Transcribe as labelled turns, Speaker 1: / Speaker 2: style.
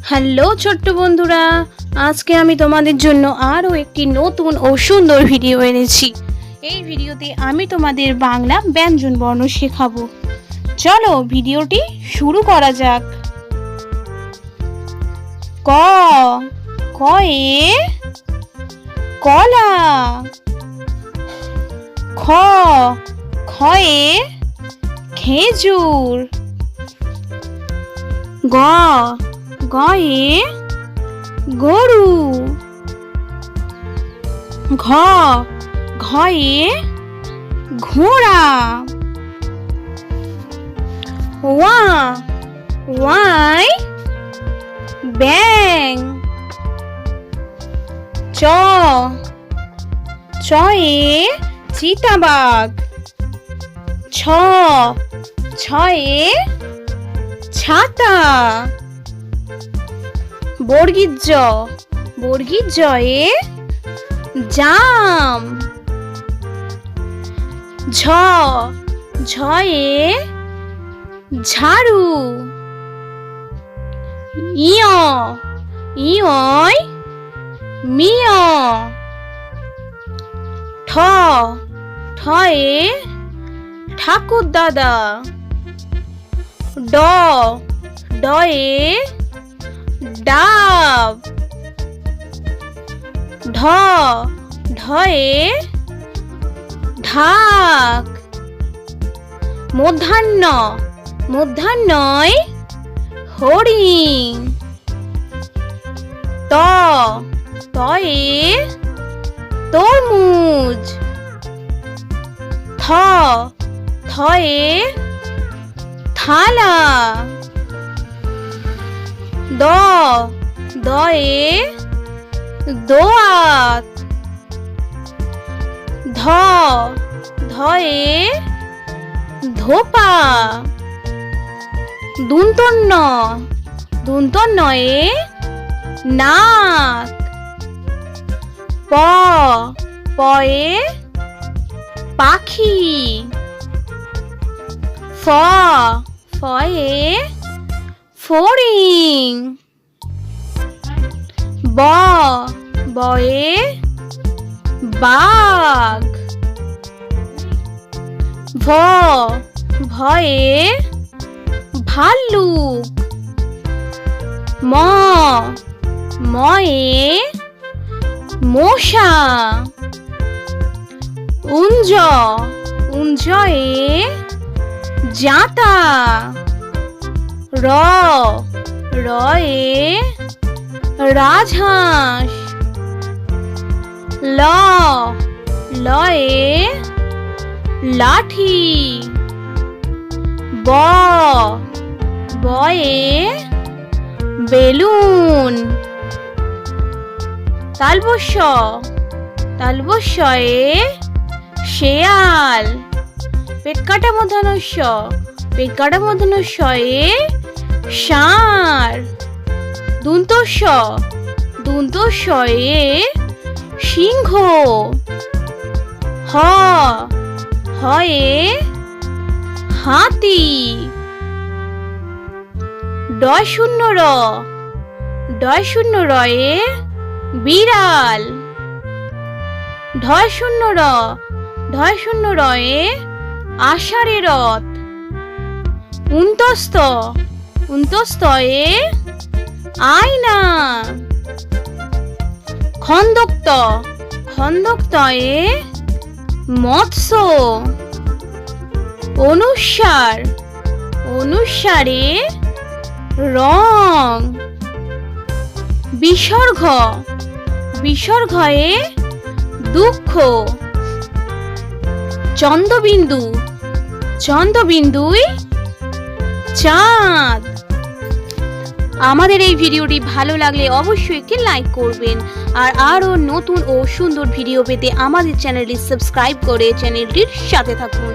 Speaker 1: Hello ছোট্ট বন্ধুরা, আজকে আমি তোমাদের জন্য আরও একটি নতুন ও সুন্দর ভিডিও এনেছি। এই ভিডিওতে আমি তোমাদের বাংলা ব্যঞ্জন বর্ণ শেখাবো। চলো ভিডিওটি শুরু করা যাক। ক কয়ে কলা। খ খয়ে খেজুর। গ গয়ে গরু। ঘ ঘয়ে ঘোড়া। ওয়া ওয়াই ব্যাঙ। চ চয়ে চিতাবাঘ। ছ ছয়ে ছাতা। বর্গীর জ বর্গীর জয়ে জাম। ঝ ঝয়ে ঝাড়ু। ইয় ইয়য় মিয়। ঠ ঠয়ে ঠাকুর দাদা। ড ডয়ে ডাব। ঢ ঢয়ে ঢাক। মধ্যাহ্ন মধ্যাহ্নয় হরিণ। ত তয়ে তরমুজ। থ থয়ে থালা। দ দয়ে দোয়াত। ধ ধয়ে ধোপা। দন্তন্য দন্তন্যয়ে নাক। প পয়ে পাখি। ফ ফয়ে ফড়িং। ব বয়ে বাঘ। ভ ভয়ে ভাল্লুক। ম ময়ে মশা। উঞ্জ উঞ্জয়ে জাতা। র রয়ে রাজহাঁস। ল লয়ে লাঠি। ব বয়ে বেলুন। তালবস্য তালবস্যয়ে শেয়াল। পেটকাটা মূর্ধন্যস্য পেটকাটা মূর্ধন্যস্যয়ে ষাঁড়। দন্তস্য দন্তস্যয়ে সিংহ। হ হয়ে হাতি। ডয় শূন্য র ডয় শূন্য রয়ে বিড়াল। ঢয় শূন্য র ঢয় শূন্য রয়ে আষাঢ়ে রথ। উন্তস্ত উন্তস্তয়ে আয়না। খন্দক্ত খন্দক্তয়ে মৎস্য। অনুস্বার অনুস্বারে রং। বিসর্গ বিসর্গয়ে দুঃখ। চন্দ্রবিন্দু চন্দ্রবিন্দুই চাঁদ। আমাদের এই ভিডিওটি ভালো লাগলে অবশ্যই একটি লাইক করবেন, আর আরও নতুন ও সুন্দর ভিডিও পেতে আমাদের চ্যানেলটি সাবস্ক্রাইব করে চ্যানেলটির সাথে থাকুন।